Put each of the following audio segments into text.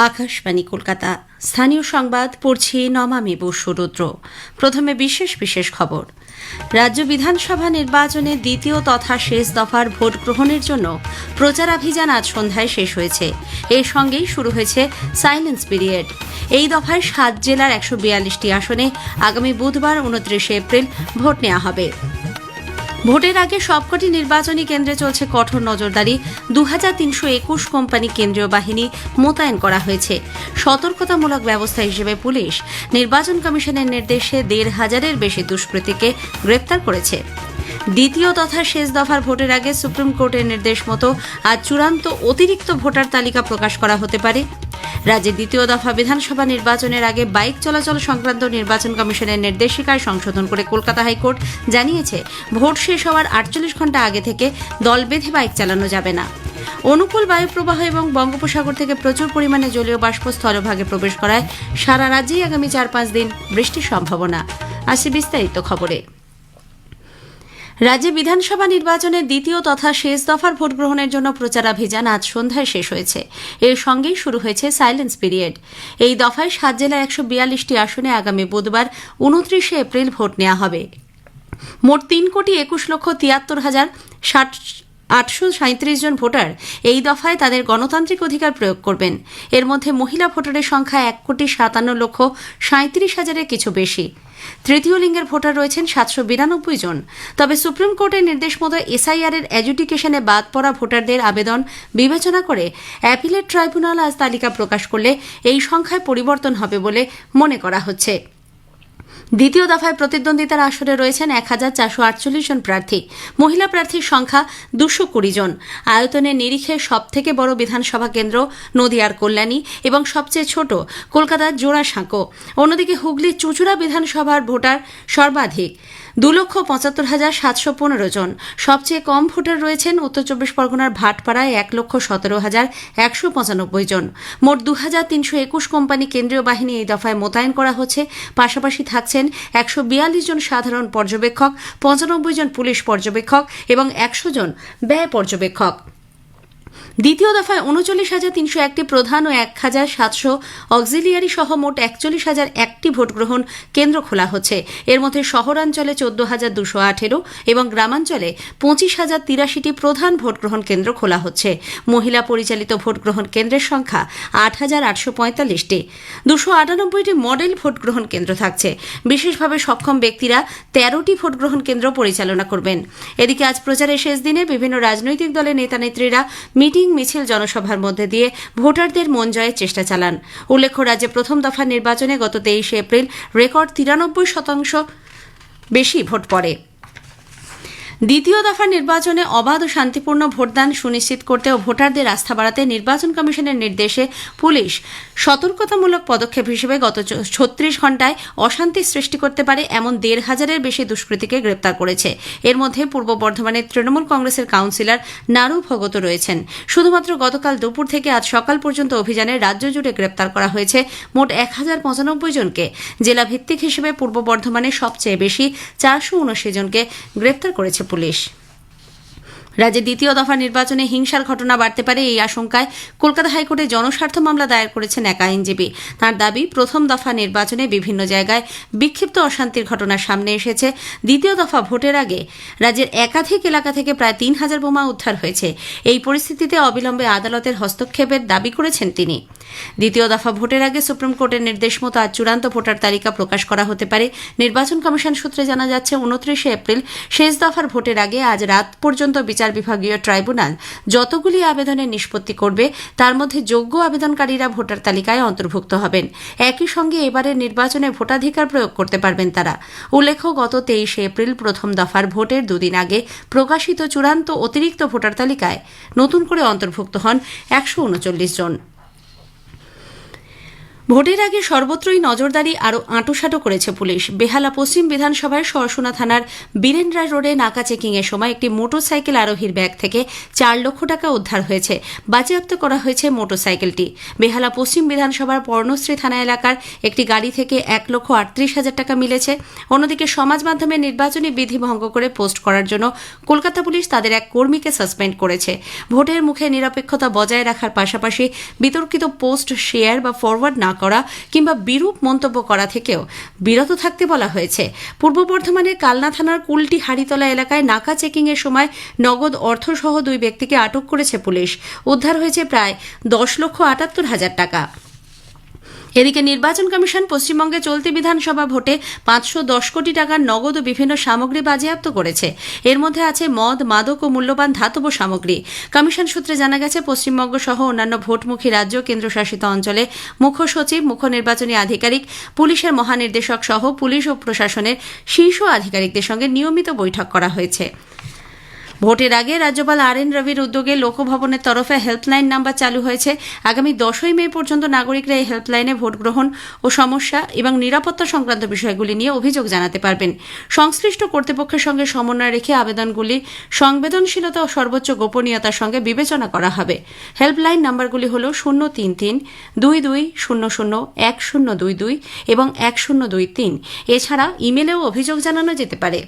আকাশবাণী কলকাতা স্থানীয় সংবাদ পড়ছি নমামি বসুরুদ্র। প্রথমে বিশেষ বিশেষ খবর। রাজ্য বিধানসভা নির্বাচনে দ্বিতীয় তথা শেষ দফার ভোট গ্রহণের জন্য প্রচারাভিযান আজ সন্ধ্যায় শেষ হয়েছে। এর সঙ্গেই শুরু হয়েছে সাইলেন্স পিরিয়ড। এই দফায় 7 জেলার 142টি আসনে আগামী বুধবার 29 এপ্রিল ভোট নেওয়া হবে। ভোটের আগে সবকটি নির্বাচনী কেন্দ্রে চলছে কঠোর নজরদারি। 2321 কোম্পানি কেন্দ্রীয় বাহিনী মোতায়েন করা হয়েছে। সতর্কতামূলক ব্যবস্থা হিসেবে পুলিশ নির্বাচন কমিশনের নির্দেশে 1,500-এর বেশি দুষ্কৃতীকে গ্রেপ্তার করেছে। দ্বিতীয় তথা শেষ দফার ভোটের আগে সুপ্রিম কোর্টের নির্দেশ মতো আজ চূড়ান্ত অতিরিক্ত ভোটার তালিকা প্রকাশ করা হতে পারে। রাজ্যে দ্বিতীয় দফা বিধানসভা নির্বাচনের আগে বাইক চলাচল সংক্রান্ত নির্বাচন কমিশনের নির্দেশিকায় সংশোধন করে কলকাতা হাইকোর্ট জানিয়েছে, ভোট শেষ হওয়ার 48 ঘণ্টা আগে থেকে দল বেঁধে বাইক চালানো যাবে না। অনুকূল বায়ুপ্রবাহ এবং বঙ্গোপসাগর থেকে প্রচুর পরিমাণে জলীয় বাষ্প স্থলভাগে প্রবেশ করায় সারা রাজ্যেই আগামী 4-5 দিন বৃষ্টির সম্ভাবনা। আসছে বিস্তারিত খবরে। রাজ্যে বিধানসভা নির্বাচনের দ্বিতীয় তথা শেষ দফার ভোট গ্রহণের জন্য প্রচারাভিযান আজ সন্ধ্যায় শেষ হয়েছে। এর সঙ্গেই শুরু হয়েছে সাইলেন্স পিরিয়ড। এই দফায় 7 জেলার 142টি আসনে আগামী বুধবার 29 এপ্রিল ভোট নেওয়া হবে। মোট 3,21,73,837 জন ভোটার এই দফায় তাদের গণতান্ত্রিক অধিকার প্রয়োগ করবেন। এর মধ্যে মহিলা ভোটারের সংখ্যা 1,57,37,000-এর কিছু বেশি। তৃতীয় লিঙ্গের ভোটার রয়েছেন 792 জন। তবে সুপ্রিম কোর্টের নির্দেশ মতো এসআইআর এর এডুকেশনে বাদ পড়া ভোটারদের আবেদন বিবেচনা করে অ্যাপিলেট ট্রাইব্যুনাল আজ তালিকা প্রকাশ করলে এই সংখ্যায় পরিবর্তন হবে বলে মনে করা হচ্ছে। দ্বিতীয় দফায় প্রতিদ্বন্দ্বিতার আসরে রয়েছেন 1,448 জন প্রার্থী। মহিলা প্রার্থীর সংখ্যা 220 জন। আয়তনের নিরিখে সবথেকে বড় বিধানসভা কেন্দ্র নদিয়ার কল্যাণী এবং সবচেয়ে ছোট কলকাতার জোড়াসাঁকো। অন্যদিকে হুগলির চুঁচুড়া বিধানসভার ভোটার সর্বাধিক 2,75,715 জন। সবচেয়ে কম ভোটার রয়েছেন উত্তর 24 পরগনার ভাটপাড়ায় 1,17,195 জন। মোট 2,321 কোম্পানি কেন্দ্রীয় বাহিনী এই দফায় মোতায়েন করা হচ্ছে। পাশাপাশি থাকছেন 142 জন সাধারণ পর্যবেক্ষক, 95 জন পুলিশ পর্যবেক্ষক এবং 100 জন ব্যয় পর্যবেক্ষক। দ্বিতীয় দফায় 39,301টি প্রধান ও 1,700 অক্সিলিয়ারি সহ মোট 41,001টি ভোটগ্রহণ কেন্দ্র খোলা হচ্ছে। এর মধ্যে শহরাঞ্চলে 14,218 এবং গ্রামাঞ্চলে 25,083টি প্রধান ভোটগ্রহণ কেন্দ্র খোলা হচ্ছে। মহিলা পরিচালিত ভোটগ্রহণ কেন্দ্রের সংখ্যা 8,845টি। 298টি মডেল ভোটগ্রহণ কেন্দ্র থাকছে। বিশেষভাবে সক্ষম ব্যক্তিরা 13টি ভোটগ্রহণ কেন্দ্র পরিচালনা করবেন। এদিকে আজ প্রচারের শেষ দিনে বিভিন্ন রাজনৈতিক দলের নেতানেত্রীরা মিটিং মিছিল জনসভার মধ্যে দিয়ে ভোটারদের মন জয়ের চেষ্টা চালান। উল্লেখ্য, রাজ্যে প্রথম দফা নির্বাচনে গত 23 এপ্রিল রেকর্ড 93% বেশি ভোট পড়ে। দ্বিতীয় দফা নির্বাচনে অবাধ ও শান্তিপূর্ণ ভোটদান সুনিশ্চিত করতে ও ভোটারদের আস্থা বাড়াতে নির্বাচন কমিশনের নির্দেশে পুলিশ সতর্কতামূলক পদক্ষেপ হিসেবে গত 36 ঘণ্টায় অশান্তি সৃষ্টি করতে পারে এমন 1,500-এর বেশি দুষ্কৃতীকে গ্রেপ্তার করেছে। এর মধ্যে পূর্ব বর্ধমানের তৃণমূল কংগ্রেসের কাউন্সিলর নারু ভগত রয়েছেন। শুধুমাত্র গতকাল দুপুর থেকে আজ সকাল পর্যন্ত অভিযানে রাজ্য জুড়ে গ্রেপ্তার করা হয়েছে মোট 1,095 জনকে। জেলা ভিত্তিক হিসেবে পূর্ব বর্ধমানে সবচেয়ে বেশি 479 জনকে গ্রেপ্তার করেছে পুলিশ। রাজ্যে দ্বিতীয় দফা নির্বাচনে হিংসার ঘটনা বাড়তে পারে এই আশঙ্কায় কলকাতা হাইকোর্টে জনস্বার্থ মামলা দায়ের করেছেন এক আইনজীবী। তাঁর দাবি, প্রথম দফা নির্বাচনে বিভিন্ন জায়গায় বিক্ষিপ্ত অশান্তির ঘটনা সামনে এসেছে। দ্বিতীয় দফা ভোটের আগে রাজ্যের একাধিক এলাকা থেকে প্রায় 3,000 বোমা উদ্ধার হয়েছে। এই পরিস্থিতিতে অবিলম্বে আদালতের হস্তক্ষেপের দাবি করেছেন তিনি। দ্বিতীয় দফা ভোটের আগে সুপ্রিম কোর্টের নির্দেশ মতো আজ চূড়ান্ত ভোটার তালিকা প্রকাশ করা হতে পারে। নির্বাচন কমিশন সূত্রে জানা যাচ্ছে, 29 এপ্রিল শেষ দফার ভোটের আগে আজ রাত পর্যন্ত বিচার বিভাগীয় ট্রাইব্যুনাল যতগুলি আবেদনের নিষ্পত্তি করবে তার মধ্যে যোগ্য আবেদনকারীরা ভোটার তালিকায় অন্তর্ভুক্ত হবেন। একই সঙ্গে এবারের নির্বাচনে ভোটাধিকার প্রয়োগ করতে পারবেন তারা। উল্লেখ্য, গত 23 এপ্রিল প্রথম দফার ভোটের দুদিন আগে প্রকাশিত চূড়ান্ত অতিরিক্ত ভোটার তালিকায় নতুন করে অন্তর্ভুক্ত হন 139 জন। ভোটের আগে সর্বত্রই নজরদারি আরও আঁটোসাঁটো করেছে পুলিশ। বেহালা পশ্চিম বিধানসভার সরসোনা থানার বীরেন্দ্রা রোডে নাকা চেকিংয়ের সময় একটি মোটরসাইকেল আরোহীর ব্যাগ থেকে 4 লক্ষ টাকা উদ্ধার হয়েছে। বাজেয়াপ্ত করা হয়েছে মোটরসাইকেলটি। বেহালা পশ্চিম বিধানসভার পর্ণশ্রী থানা এলাকার একটি গাড়ি থেকে 1,38,000 টাকা মিলেছে। অন্যদিকে সমাজ মাধ্যমে নির্বাচনী বিধি ভঙ্গ করে পোস্ট করার জন্য কলকাতা পুলিশ তাদের এক কর্মীকে সাসপেন্ড করেছে। ভোটের মুখে নিরপেক্ষতা বজায় রাখার পাশাপাশি বিতর্কিত পোস্ট শেয়ার বা ফরওয়ার্ড না করা কিংবা বিরূপ মন্তব্য করা থেকেও বিরত থাকতে বলা হয়েছে। পূর্ব বর্ধমানের কালনা থানার কুলটি হাড়িতলা এলাকায় নাকা চেকিং এর সময় নগদ অর্থসহ 2 ব্যক্তিকে আটক করেছে পুলিশ। উদ্ধার হয়েছে প্রায় 10,78,000 টাকা। এদিকে নির্বাচন কমিশন পশ্চিমবঙ্গে চলতি বিধানসভা ভোটে 510 কোটি টাকার নগদ ও বিভিন্ন সামগ্রী বাজেয়াপ্ত করেছে। এর মধ্যে আছে মদ, মাদক ও মূল্যবান ধাতব সামগ্রী। কমিশন সূত্রে জানা গেছে, পশ্চিমবঙ্গ সহ অন্যান্য ভোটমুখী রাজ্য, কেন্দ্রশাসিত অঞ্চলে মুখ্য সচিব, মুখ্য নির্বাচনী আধিকারিক, পুলিশের মহানির্দেশক সহ পুলিশ ও প্রশাসনের শীর্ষ আধিকারিকদের সঙ্গে নিয়মিত বৈঠক করা হয়েছে। ভোটের আগে রাজ্যপাল RN রবির উদ্যোগে লোকভবনের তরফে হেল্পলাইন নাম্বার চালু হয়েছে। আগামী 10ই মে পর্যন্ত নাগরিকরা এই হেল্পলাইনে ভোট গ্রহণ ও সমস্যা এবং নিরাপত্তা সংক্রান্ত বিষয়গুলি নিয়ে অভিযোগ জানাতে পারবেন। সংশ্লিষ্ট কর্তৃপক্ষের সঙ্গে সমন্বয় রেখে আবেদনগুলি সংবেদনশীলতা ও সর্বোচ্চ গোপনীয়তার সঙ্গে বিবেচনা করা হবে। হেল্পলাইন নাম্বারগুলি হল 033-2200-1022 এবং 1023। এছাড়া ইমেলেও অভিযোগ জানানো যেতে পারে।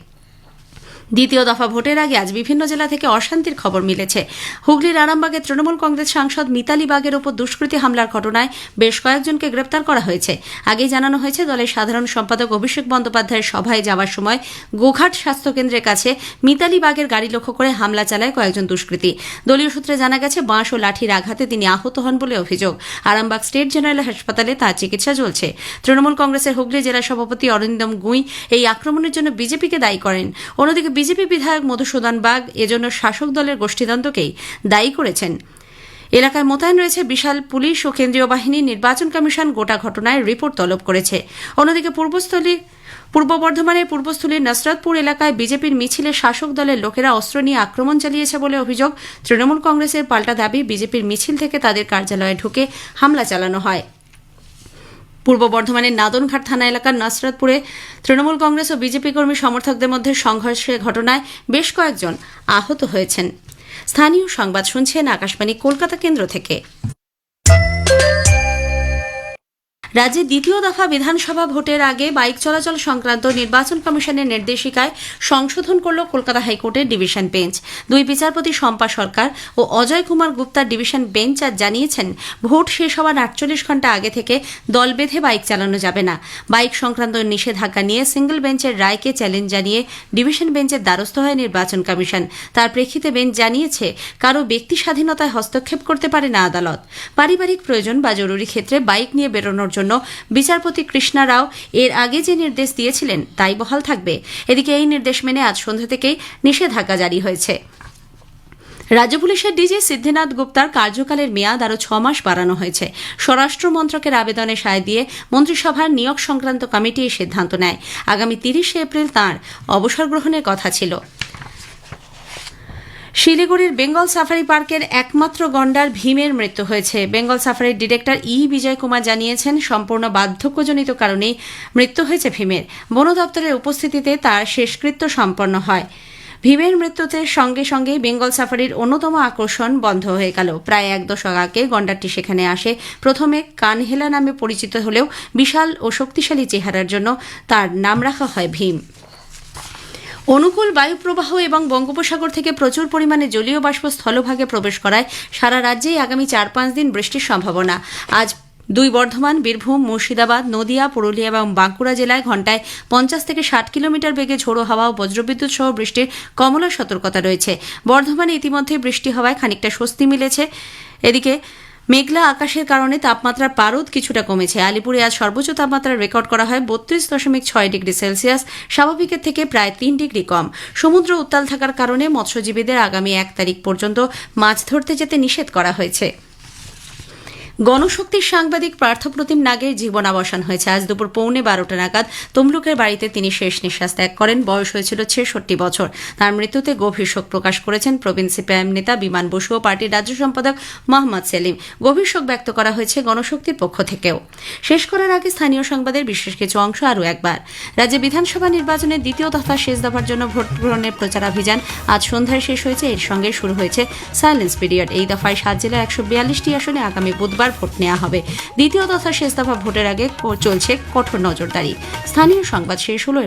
দ্বিতীয় দফা ভোটের আগে আজ বিভিন্ন জেলা থেকে অশান্তির খবর মিলেছে। হুগলির আরামবাগে তৃণমূল কংগ্রেস সাংসদ মিতালি বাগের ওপর দুষ্কৃতী হামলার ঘটনায় বেশ কয়েকজনকে গ্রেপ্তার করা হয়েছে। আগেই জানানো হয়েছে, দলের সাধারণ সম্পাদক অভিষেক বন্দ্যোপাধ্যায়ের সভায় যাওয়ার সময় গোঘাট স্বাস্থ্যকেন্দ্রের কাছে মিতালি বাগের গাড়ি লক্ষ্য করে হামলা চালায় কয়েকজন দুষ্কৃতী। দলীয় সূত্রে জানা গেছে, বাঁশ ও লাঠির আঘাতে তিনি আহত হন বলে অভিযোগ। আরামবাগ স্টেট জেনারেল হাসপাতালে তাঁর চিকিৎসা চলছে। তৃণমূল কংগ্রেসের হুগলি জেলা সভাপতি অরিন্দম গুঁই এই আক্রমণের জন্য বিজেপিকে দায়ী করেন। অন্যদিকে বিজেপি বিধায়ক মধুসূদন বাগ এজন্য শাসক দলের গোষ্ঠীদ্বন্দ্বকেই দায়ী করেছেন। এলাকায় মোতায়েন রয়েছে বিশাল পুলিশ ও কেন্দ্রীয় বাহিনী। নির্বাচন কমিশন গোটা ঘটনায় রিপোর্ট তলব করেছে। অন্যদিকে পূর্ব বর্ধমানের পূর্বস্থলীর নসরতপুর এলাকায় বিজেপির মিছিলে শাসক দলের লোকেরা অস্ত্র নিয়ে আক্রমণ চালিয়েছে বলে অভিযোগ। তৃণমূল কংগ্রেসের পাল্টা দাবি, বিজেপির মিছিল থেকে তাদের কার্যালয়ে ঢুকে হামলা চালানো হয়। পূর্ব বর্ধমানের নাদনঘাট থানা এলাকার নসরতপুরে তৃণমূল কংগ্রেস ও বিজেপি কর্মী সমর্থকদের মধ্যে সংঘর্ষের ঘটনায় বেশ কয়েকজন আহত হয়েছেন। স্থানীয় সংবাদ শুনছেন আকাশবাণী কলকাতা কেন্দ্র থেকে। রাজ্যে দ্বিতীয় দফা বিধানসভা ভোটের আগে বাইক চলাচল সংক্রান্ত নির্বাচন কমিশনের নির্দেশিকায় সংশোধন করল কলকাতা হাইকোর্টের ডিভিশন বেঞ্চ। 2 বিচারপতি শম্পা সরকার ও অজয় কুমার গুপ্তার ডিভিশন বেঞ্চ আজ জানিয়েছেন, ভোট শেষ হওয়ার 48 ঘণ্টা আগে থেকে দল বেঁধে বাইক চালানো যাবে না। বাইক সংক্রান্ত নিষেধাজ্ঞা নিয়ে সিঙ্গল বেঞ্চের রায়কে চ্যালেঞ্জ জানিয়ে ডিভিশন বেঞ্চের দ্বারস্থ হয় নির্বাচন কমিশন। তার প্রেক্ষিতে বেঞ্চ জানিয়েছে, কারো ব্যক্তি স্বাধীনতায় হস্তক্ষেপ করতে পারে না আদালত। পারিবারিক প্রয়োজন বা জরুরি ক্ষেত্রে বাইক নিয়ে বেরোনোর জন্য বিচারপতি কৃষ্ণা রাও এর আগে যে নির্দেশ দিয়েছিলেন তাই বহাল থাকবে। এদিকে এই নির্দেশ মেনে আজ সন্ধ্যা থেকেই নিষেধাজ্ঞা জারি হয়েছে। রাজ্য পুলিশের ডিজি সিদ্ধিনাথ গুপ্তার কার্যকালের মেয়াদ আরও 6 মাস বাড়ানো হয়েছে। স্বরাষ্ট্র মন্ত্রকের আবেদনে সায় দিয়ে মন্ত্রিসভার নিয়োগ সংক্রান্ত কমিটি এই সিদ্ধান্ত নেয়। আগামী 30 এপ্রিল তাঁর অবসর গ্রহণের কথা ছিল। শিলিগুড়ির বেঙ্গল সাফারি পার্কের একমাত্র গন্ডার ভীমের মৃত্যু হয়েছে। বেঙ্গল সাফারির ডিরেক্টর বিজয় কুমার জানিয়েছেন, সম্পূর্ণ বার্ধক্যজনিত কারণেই মৃত্যু হয়েছে ভীমের। বন দপ্তরের উপস্থিতিতে তার শেষকৃত্য সম্পন্ন হয়। ভীমের মৃত্যুতে সঙ্গে সঙ্গে বেঙ্গল সাফারির অন্যতম আকর্ষণ বন্ধ হয়ে গেল। প্রায় 1 দশক আগে গন্ডারটি সেখানে আসে। প্রথমে কানহেলা নামে পরিচিত হলেও বিশাল ও শক্তিশালী চেহারার জন্য তার নাম রাখা হয় ভীম। অনুকূল বায়ুপ্রবাহ এবং বঙ্গোপসাগর থেকে প্রচুর পরিমাণে জলীয় বাষ্প স্থলভাগে প্রবেশ করায় সারা রাজ্যেই আগামী 4-5 দিন বৃষ্টির সম্ভাবনা। আজ 2 বর্ধমান, বীরভূম, মুর্শিদাবাদ, নদিয়া, পুরুলিয়া এবং বাঁকুড়া জেলায় ঘণ্টায় 50 থেকে 60 কিলোমিটার বেগে ঝোড়ো হাওয়া ও বজ্রবিদ্যুৎ সহ বৃষ্টির কমলা সতর্কতা রয়েছে। বর্ধমানে ইতিমধ্যে বৃষ্টি হওয়ায় খানিকটা স্বস্তি মিলেছে। এদিকে মেঘলা আকাশের কারণে তাপমাত্রার পারদ কিছুটা কমেছে। আলিপুরে আজ সর্বোচ্চ তাপমাত্রা রেকর্ড করা হয় 32.6 ডিগ্রি সেলসিয়াস, স্বাভাবিকের থেকে প্রায় 3 ডিগ্রি কম। সমুদ্র উত্তাল থাকার কারণে মৎস্যজীবীদের আগামী 1 তারিখ পর্যন্ত মাছ ধরতে যেতে নিষেধ করা হয়েছে। গণশক্তির সাংবাদিক পার্থপ্রতিম নাগের জীবনাবসান হয়েছে আজ দুপুর 11:15 নাগাদ তমলুকের বাড়িতে তিনি শেষ নিঃশ্বাস ত্যাগ করেন। বয়স হয়েছিল 66 বছর। তার মৃত্যুতে গভীর শোক প্রকাশ করেছেন প্রবীণ সিপিআইএম নেতা বিমান বসু ও পার্টির রাজ্য সম্পাদক মোহাম্মদ সেলিম। গভীর শোক ব্যক্ত করা হয়েছে গণশক্তির পক্ষ থেকেও। শেষ করার আগে স্থানীয় সংবাদের বিশেষ কিছু অংশ আরও একবার। রাজ্যে বিধানসভা নির্বাচনের দ্বিতীয় তথা শেষ দফার জন্য ভোট গ্রহণের প্রচারাভিযান আজ সন্ধ্যায় শেষ হয়েছে। এর সঙ্গে শুরু হয়েছে সাইলেন্স পিরিয়ড। এই দফায় 7 জেলার 142টি আসনে আগামী বুধবার ভোট নেওয়া হবে। দ্বিতীয় তথা শেষ দফা ভোটের আগে চলছে কঠোর নজরদারি। স্থানীয় সংবাদ শেষ হলো।